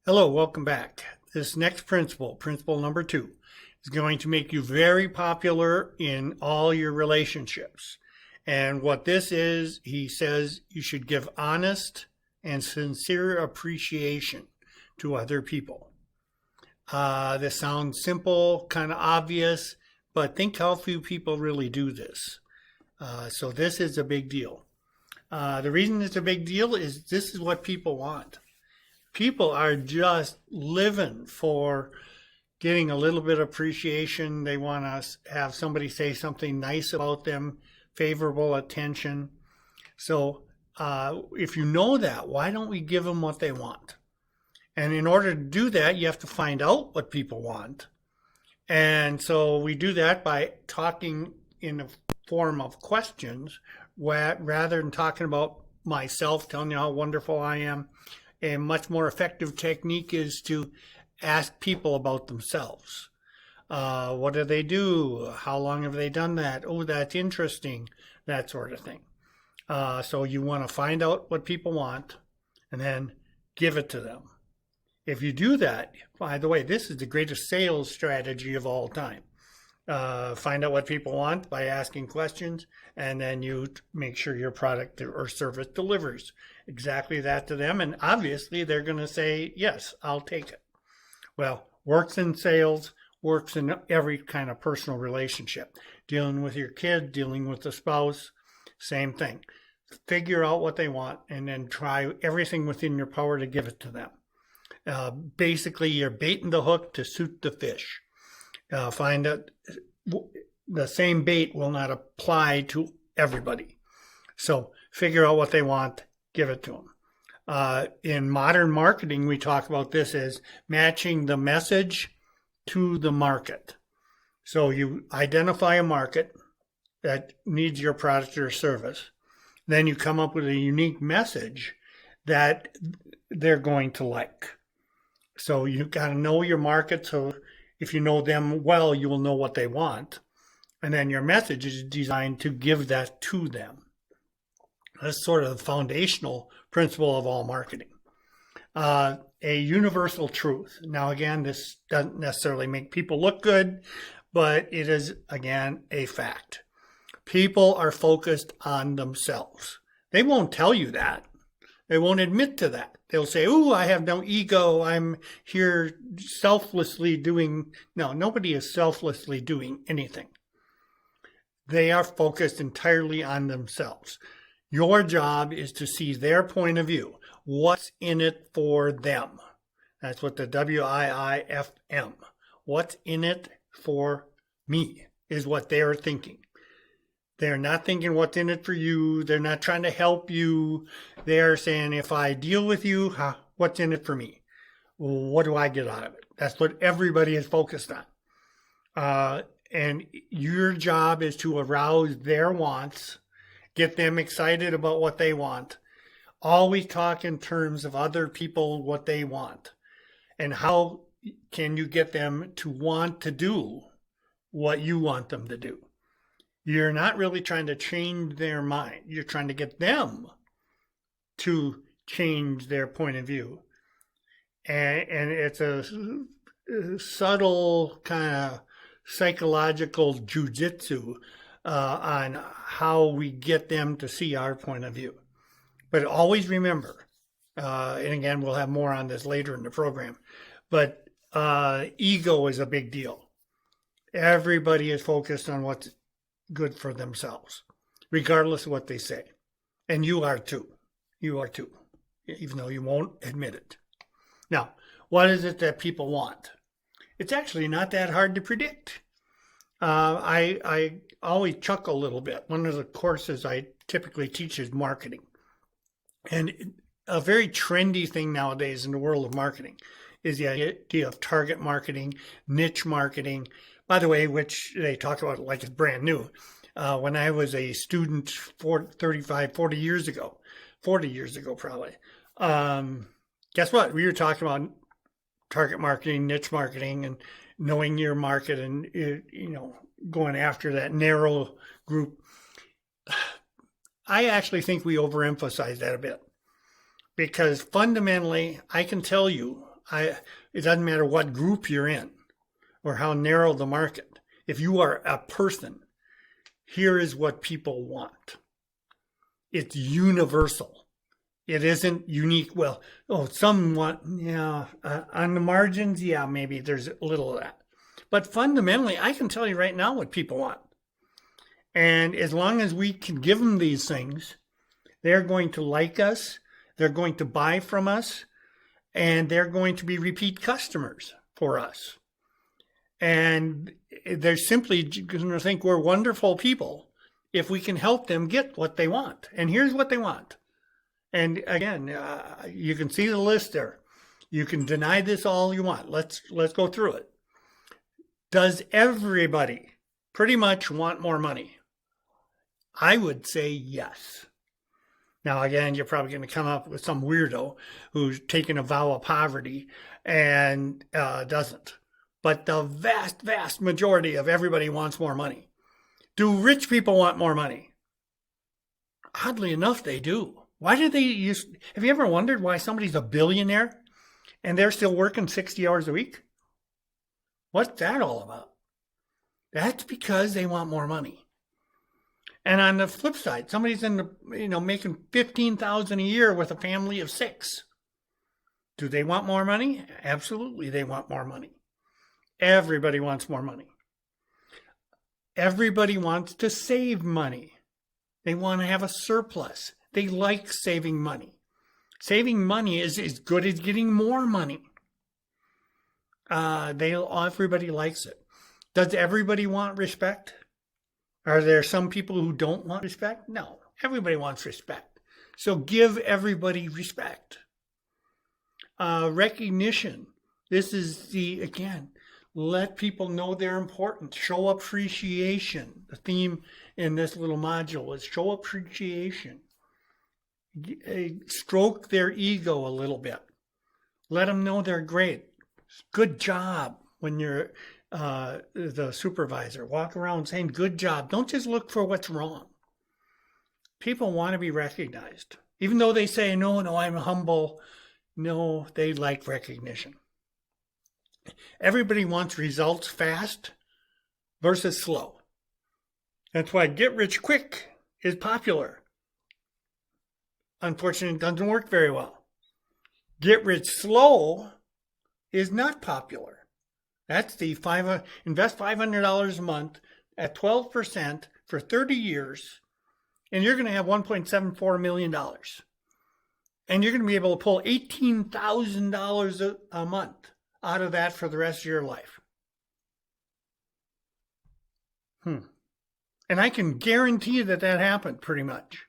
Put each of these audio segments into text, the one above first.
Hello, welcome back. This next principle, principle number 2, is going to make you very popular in all your relationships. And what this is, he says you should give honest and sincere appreciation to other people. This sounds simple, kind of obvious, but think how few people really do this. So this is a big deal. The reason it's a big deal is this is what people want. People are just living for getting a little bit of appreciation. They want to have somebody say something nice about them, favorable attention. So if you know that, why don't we give them what they want? And in order to do that, you have to find out what people want. And so we do that by talking in the form of questions rather than talking about myself, telling you how wonderful I am. A much more effective technique is to ask people about themselves. What do they do? How long have they done that? Oh, that's interesting. That sort of thing. So you want to find out what people want and then give it to them. If you do that, by the way, this is the greatest sales strategy of all time. Find out what people want by asking questions, and then you make sure your product or service delivers exactly that to them. And obviously, they're going to say, yes, I'll take it. Well, works in sales, works in every kind of personal relationship. Dealing with your kid, dealing with a spouse, same thing. Figure out what they want and then try everything within your power to give it to them. Basically, you're baiting the hook to suit the fish. Find that the same bait will not apply to everybody. So figure out what they want, give it to them. In modern marketing, we talk about this as matching the message to the market. So you identify a market that needs your product or service. Then you come up with a unique message that they're going to like. So you got to know your market. So if you know them well, you will know what they want. And then your message is designed to give that to them. That's sort of the foundational principle of all marketing. A universal truth. Now, again, this doesn't necessarily make people look good, but it is, again, a fact. People are focused on themselves. They won't tell you that. They won't admit to that. They'll say, "Oh, I have no ego. I'm here selflessly doing." No, nobody is selflessly doing anything. They are focused entirely on themselves. Your job is to see their point of view. What's in it for them? That's what the WIIFM. What's in it for me is what they're thinking. They're not thinking what's in it for you. They're not trying to help you. They're saying, if I deal with you, what's in it for me? What do I get out of it? That's what everybody is focused on. And your job is to arouse their wants, get them excited about what they want. Always talk in terms of other people, what they want. And how can you get them to want to do what you want them to do? You're not really trying to change their mind. You're trying to get them to change their point of view. And it's a subtle kind of psychological jujitsu on how we get them to see our point of view. But always remember, and again, we'll have more on this later in the program, but ego is a big deal. Everybody is focused on what's good for themselves, regardless of what they say. And you are too. You are too, even though you won't admit it. Now, what is it that people want? It's actually not that hard to predict. I always chuckle a little bit. One of the courses I typically teach is marketing. And a very trendy thing nowadays in the world of marketing is the idea of target marketing, niche marketing, by the way, which they talk about like it's brand new. When I was a student 40 years ago probably, guess what? We were talking about target marketing, niche marketing, and knowing your market and, going after that narrow group. I actually think we overemphasize that a bit because fundamentally, I can tell you It doesn't matter what group you're in or how narrow the market. If you are a person, here is what people want. It's universal. It isn't unique. Well, some want, on the margins, maybe there's a little of that. But fundamentally, I can tell you right now what people want. And as long as we can give them these things, they're going to like us, they're going to buy from us, and they're going to be repeat customers for us. And they're simply going to think we're wonderful people if we can help them get what they want. And here's what they want. And again, you can see the list there. You can deny this all you want. Let's go through it. Does everybody pretty much want more money? I would say yes. Now, again, you're probably going to come up with some weirdo who's taken a vow of poverty and doesn't. But the vast, vast majority of everybody wants more money. Do rich people want more money? Oddly enough, they do. Why do they have you ever wondered why somebody's a billionaire and they're still working 60 hours a week? What's that all about? That's because they want more money. And on the flip side, somebody's making $15,000 a year with a family of 6. Do they want more money? Absolutely, they want more money. Everybody wants more money. Everybody wants to save money. They want to have a surplus. They like saving money. Saving money is as good as getting more money. Everybody likes it. Does everybody want respect? Are there some people who don't want respect? No, everybody wants respect. So give everybody respect. Recognition. This is again, let people know they're important. Show appreciation. The theme in this little module is show appreciation. Stroke their ego a little bit. Let them know they're great. Good job when you're the supervisor. Walk around saying good job. Don't just look for what's wrong. People want to be recognized. Even though they say, no, I'm humble. No, they like recognition. Everybody wants results fast versus slow. That's why get rich quick is popular. Unfortunately, it doesn't work very well. Get rich slow is not popular. That's the invest $500 a month at 12% for 30 years, and you're going to have $1.74 million. And you're going to be able to pull $18,000 a month out of that for the rest of your life. And I can guarantee that happened pretty much.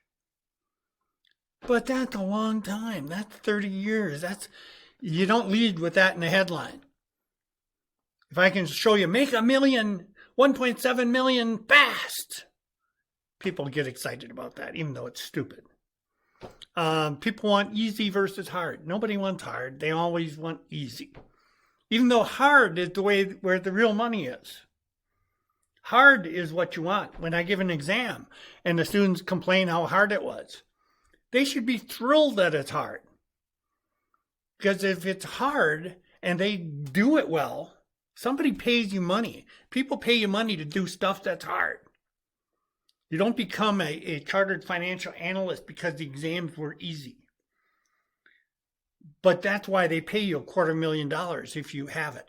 But that's a long time. That's 30 years. You don't lead with that in the headline. If I can show you, make $1 million, 1.7 million fast, people get excited about that, even though it's stupid. People want easy versus hard. Nobody wants hard. They always want easy. Even though hard is the way where the real money is. Hard is what you want. When I give an exam and the students complain how hard it was, they should be thrilled that it's hard. Because if it's hard and they do it well, somebody pays you money. People pay you money to do stuff that's hard. You don't become a chartered financial analyst because the exams were easy. But that's why they pay you $250,000 if you have it.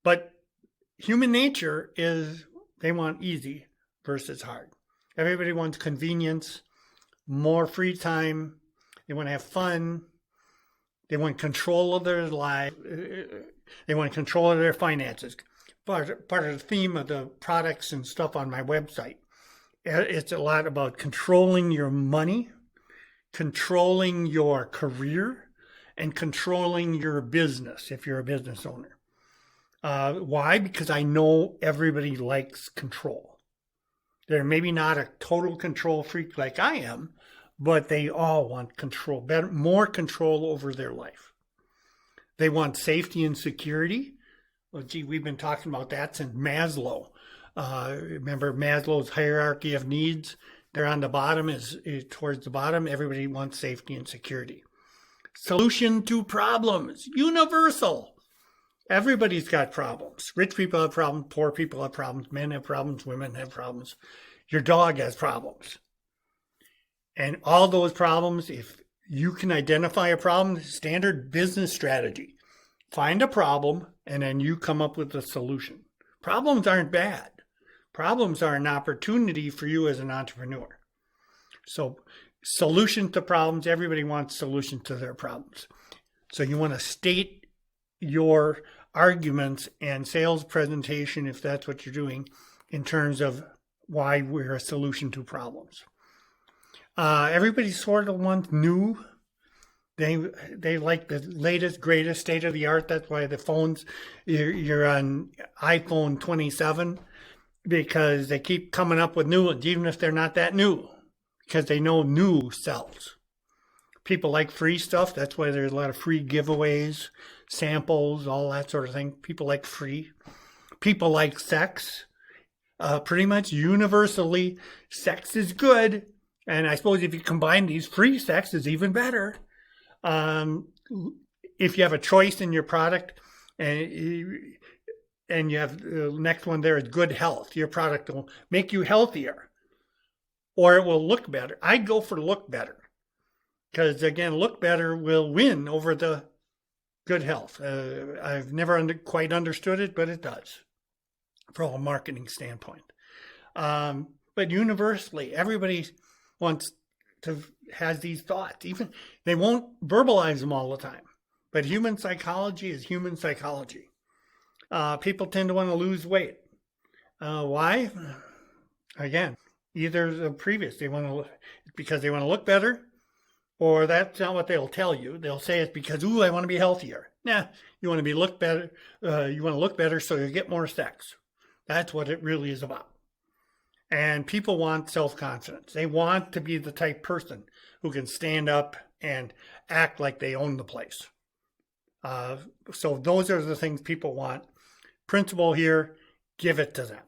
But human nature is they want easy versus hard. Everybody wants convenience, more free time. They want to have fun. They want control of their life. They want control of their finances. Part of the theme of the products and stuff on my website, it's a lot about controlling your money, controlling your career, and controlling your business if you're a business owner. Why? Because I know everybody likes control. They're maybe not a total control freak like I am, but they all want control, more control over their life. They want safety and security. Well, we've been talking about that since Maslow. Remember Maslow's hierarchy of needs? They're on the bottom, is towards the bottom. Everybody wants safety and security. Solution to problems. Universal. Everybody's got problems. Rich people have problems. Poor people have problems. Men have problems. Women have problems. Your dog has problems. And all those problems, if you can identify a problem, standard business strategy. Find a problem, and then you come up with a solution. Problems aren't bad. Problems are an opportunity for you as an entrepreneur. So, solution to problems, everybody wants solutions to their problems. So you want to state your arguments and sales presentation, if that's what you're doing, in terms of why we're a solution to problems. Everybody sort of wants new. They like the latest, greatest, state of the art. That's why the phones, you're on iPhone 27, because they keep coming up with new ones, even if they're not that new, because they know new sells. People like free stuff. That's why there's a lot of free giveaways, samples, all that sort of thing. People like free. People like sex. Pretty much universally, sex is good. And I suppose if you combine these, free sex is even better. If you have a choice in your product, and you have the next one there is good health. Your product will make you healthier, or it will look better. I'd go for look better, because again, look better will win over the good health. I've never quite understood it, but it does from a marketing standpoint. But universally, everybody has these thoughts. Even they won't verbalize them all the time, but human psychology is human psychology. People tend to want to lose weight. Why? Again, either the previous, because they want to look better, or that's not what they'll tell you. They'll say it's because, I want to be healthier. Nah, you want to look better. You want to look better so you get more sex. That's what it really is about. And people want self-confidence. They want to be the type person who can stand up and act like they own the place. So those are the things people want. Principle here, give it to them.